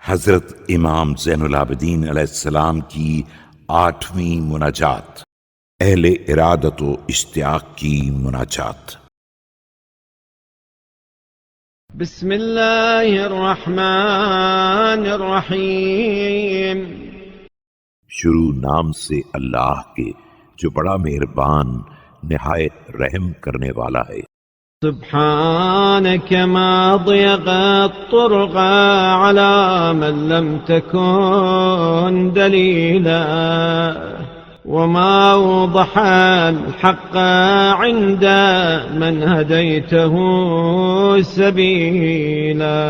حضرت امام زین العابدین علیہ السلام کی 8ویں مناجات، اہل ارادت و اشتیاق کی مناجات۔ بسم اللہ الرحمن الرحیم۔ شروع نام سے اللہ کے جو بڑا مہربان نہایت رحم کرنے والا ہے۔ سبحانك ما ضيق الطرق على من لم تكن دليلا وما وضح الحق عند من هديته سبيلا۔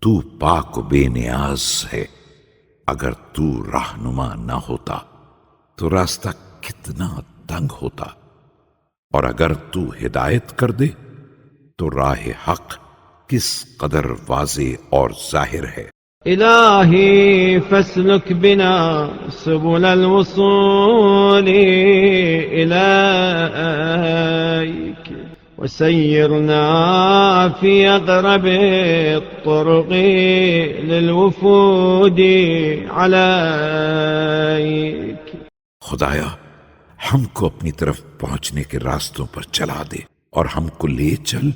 تو پاک و بے نیاز ہے، اگر تو رہنما نہ ہوتا تو راستہ کتنا تنگ ہوتا، اور اگر تو ہدایت کر دے تو راہ حق کس قدر واضح اور ظاہر ہے۔ إلهي فاسلك بنا سبل الوصول إليك وسيرنا في أقرب الطرق للوفود عليك۔ خدایا ہم کو اپنی طرف پہنچنے کے راستوں پر چلا دے، اور ہم کو لے چل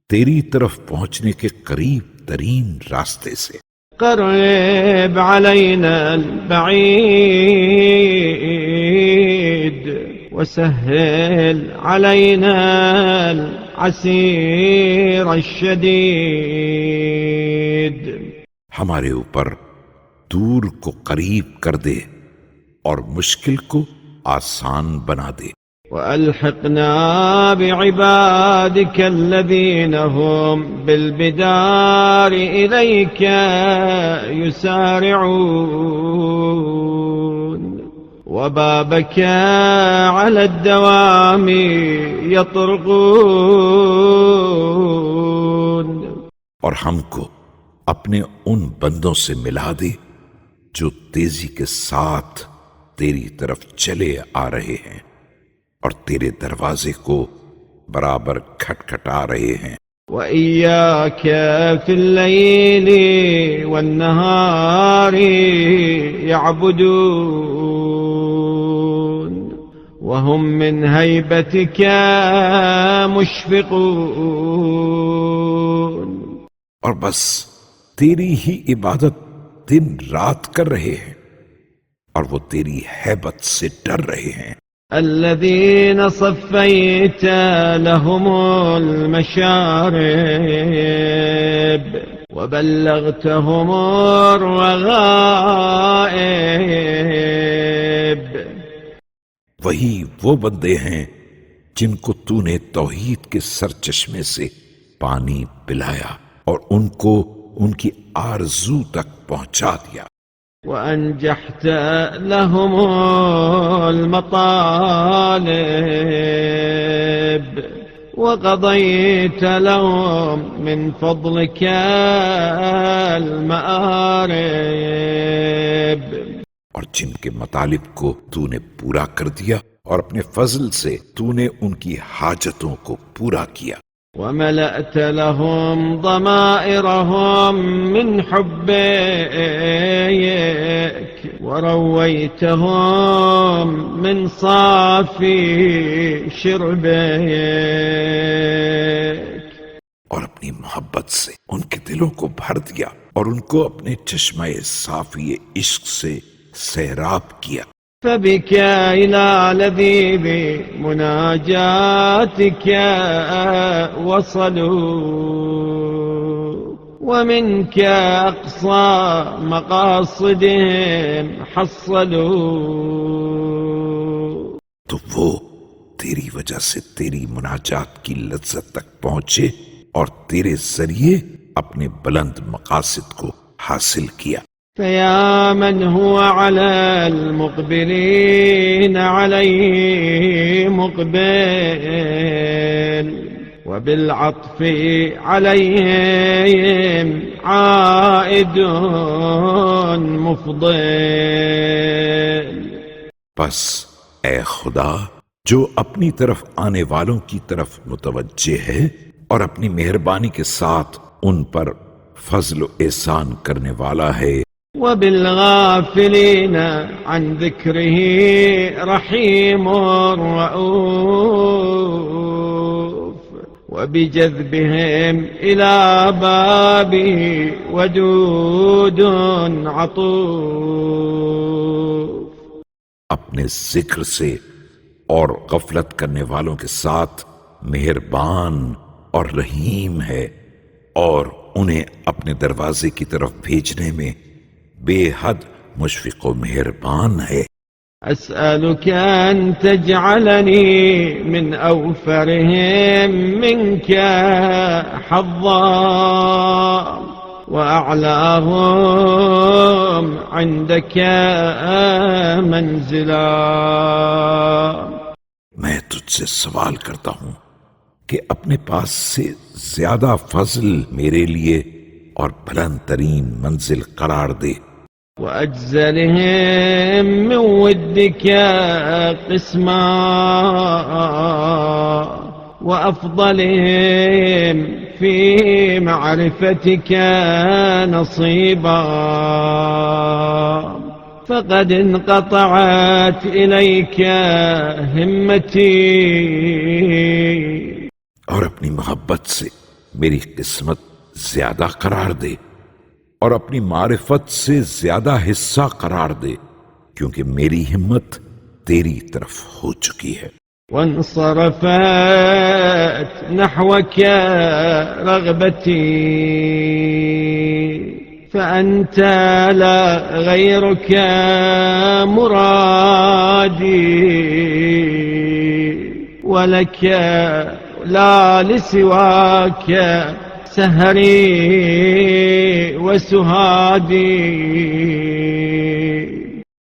تیری طرف پہنچنے کے قریب ترین راستے سے۔ قرب علينا البعيد وسهل علينا العسير الشديد۔ ہمارے اوپر دور کو قریب کر دے اور مشکل کو آسان بنا دے۔ وألحقنا بعبادك الذين هم بالبدار إليك يسارعون وبابك على الدوام يطرقون۔ اور ہم کو اپنے ان بندوں سے ملا دے جو تیزی کے ساتھ تیری طرف چلے آ رہے ہیں اور تیرے دروازے کو برابر کھٹکھٹا رہے ہیں۔ وإياك في الليل والنهار يعبدون وهم من هيبتك مشفقون۔ اور بس تیری ہی عبادت دن رات کر رہے ہیں اور وہ تیری ہیبت سے ڈر رہے ہیں۔ الذين صفيت لهم المشارب وبلغتهم الرغائب۔ وہی وہ بندے ہیں جن کو تو نے توحید کے سرچشمے سے پانی پلایا اور ان کو ان کی آرزو تک پہنچا دیا۔ وأنجحت لهم المطالب وقضيت لهم من فضلك المآرب۔ اور جن کے مطالب کو تو نے پورا کر دیا اور اپنے فضل سے تو نے ان کی حاجتوں کو پورا کیا۔ وملأت لهم ضمائرهم من حبك ورويتهم من صافي شربك۔ اور اپنی محبت سے ان کے دلوں کو بھر دیا اور ان کو اپنے چشمہ صافی عشق سے سیراب کیا۔ فبك إلى لذيذ مناجاتك وصلوا ومنك أقصى مقاصدهم حصلوا۔ تو وہ تیری وجہ سے تیری مناجات کی لذت تک پہنچے اور تیرے ذریعے اپنے بلند مقاصد کو حاصل کیا۔ فيا من هو على المقبلين عليه مقبل وبالعطف عليهم عائد مفضل۔ بس اے خدا جو اپنی طرف آنے والوں کی طرف متوجہ ہے اور اپنی مہربانی کے ساتھ ان پر فضل و احسان کرنے والا ہے، وبالغافلين عن ذكره رحيم رؤوف وبجذبهم إلى بابه ودود عطوف. اپنے ذکر سے اور غفلت کرنے والوں کے ساتھ مہربان اور رحیم ہے، اور انہیں اپنے دروازے کی طرف بھیجنے میں بے حد مشفق و مہربان ہے. أسألك أن تجعلني من أوفرهم منك حظا وأعلاهم عندك منزلا. میں تجھ سے سوال کرتا ہوں کہ اپنے پاس سے زیادہ فضل میرے لیے اور بلند ترین منزل قرار دے، وأجزلهم من ودك قسما وأفضلهم في معرفتك نصيبا فقد انقطعت إليك همتي. اور اپنی محبت سے میری قسمت زیادہ قرار دے اور اپنی معرفت سے زیادہ حصہ قرار دے، کیونکہ میری ہمت تیری طرف ہو چکی ہے. وانصرفت نحوك رغبتي فأنت لا غيرك مرادي ولك لا لسواك سهري وسهادي.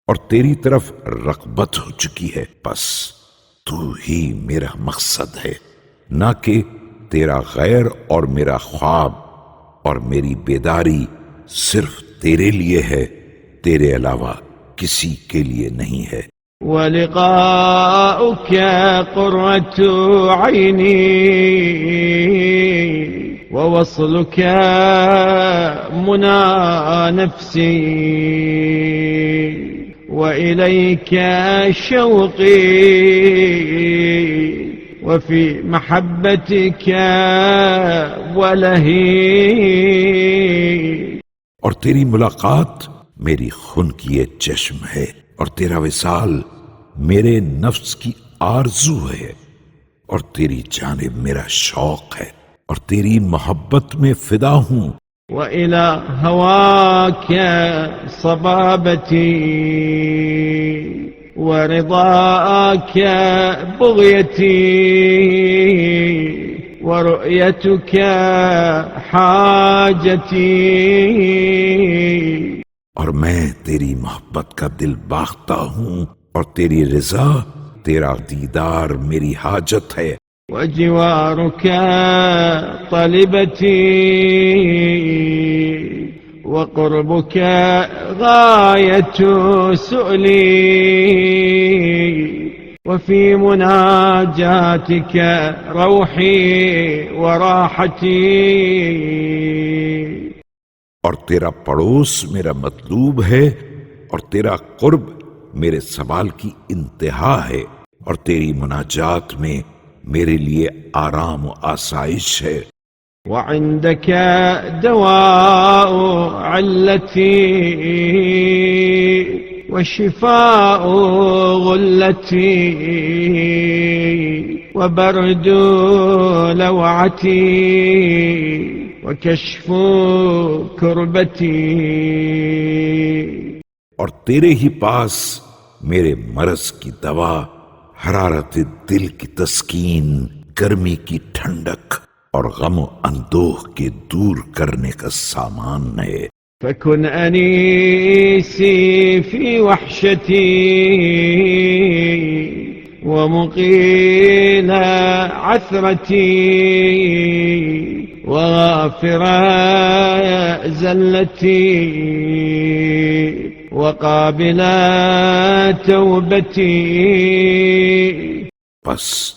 اور تیری طرف رغبت ہو چکی ہے، بس تو ہی میرا مقصد ہے، نہ کہ تیرا غیر اور میرا خواب اور میری بیداری صرف تیرے لیے ہے، تیرے علاوہ کسی کے لیے نہیں ہے. ولقاؤك قرة عيني ووصلك منى نفسي وإليك شوقي وفي محبتك ولهي. اور تیری ملاقات میری خون کی یہ چشم ہے، اور تیرا وصال میرے نفس کی آرزو ہے، اور تیری جانب میرا شوق ہے، اور تیری محبت میں فدا ہوں. وإلى هواك صبابتي ورضاك بغيتي ورؤيتك حاجتي. اور میں تیری محبت کا دل باغتا ہوں، اور تیری رضا، تیرا دیدار میری حاجت ہے. وجوارك طلبتي وقربك غاية سؤلي وفي مناجاتك روحي وراحتي. اور تیرا پڑوس میرا مطلوب ہے، اور تیرا قرب میرے سوال کی انتہا ہے، اور تیری مناجات میں میرے لیے آرام و آسائش ہے. وعندك دواء علتي وشفاء غلتي وبرد لوعتي وكشف كربتي. اور تیرے ہی پاس میرے مرض کی دوا، حرارت دل کی تسکین، گرمی کی ٹھنڈک اور غم و اندوہ کے دور کرنے کا سامان ہے. فكن أنيسي في وحشتي ومقيل عثرتي وغافر زلتي وقابل توبتي. بس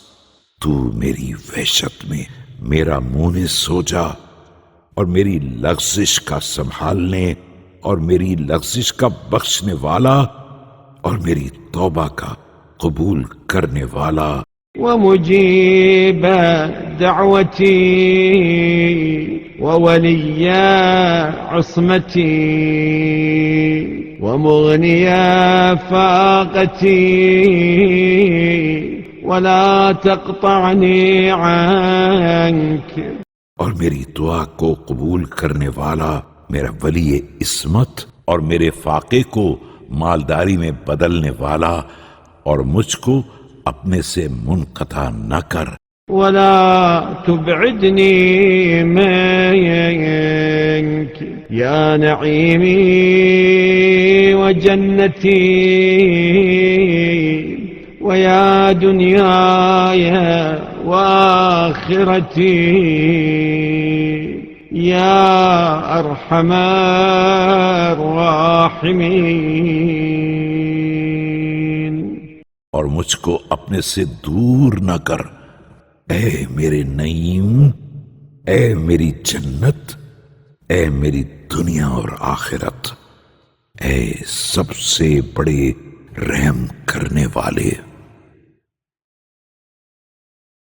تو میری وحشت میں میرا منہ سو جا، اور میری لغزش کا سنبھالنے اور میری لغزش کا بخشنے والا اور میری توبہ کا قبول کرنے والا ومجيب دعوتي وولي عصمتي ومغني فاقتي ولا تقطعني عنك. اور میری دعا کو قبول کرنے والا، میرا ولی عصمت اور میرے فاقے کو مالداری میں بدلنے والا، اور مجھ کو اپنے سے منقطع نہ کر. ولا تبعدني منك يا نعيمي وجنتي ويا دنياي وآخرتي يا أرحم الراحمين. اور مجھ کو اپنے سے دور نہ کر، اے میرے نعیم، اے میری جنت، اے میری دنیا اور آخرت، اے سب سے بڑے رحم کرنے والے.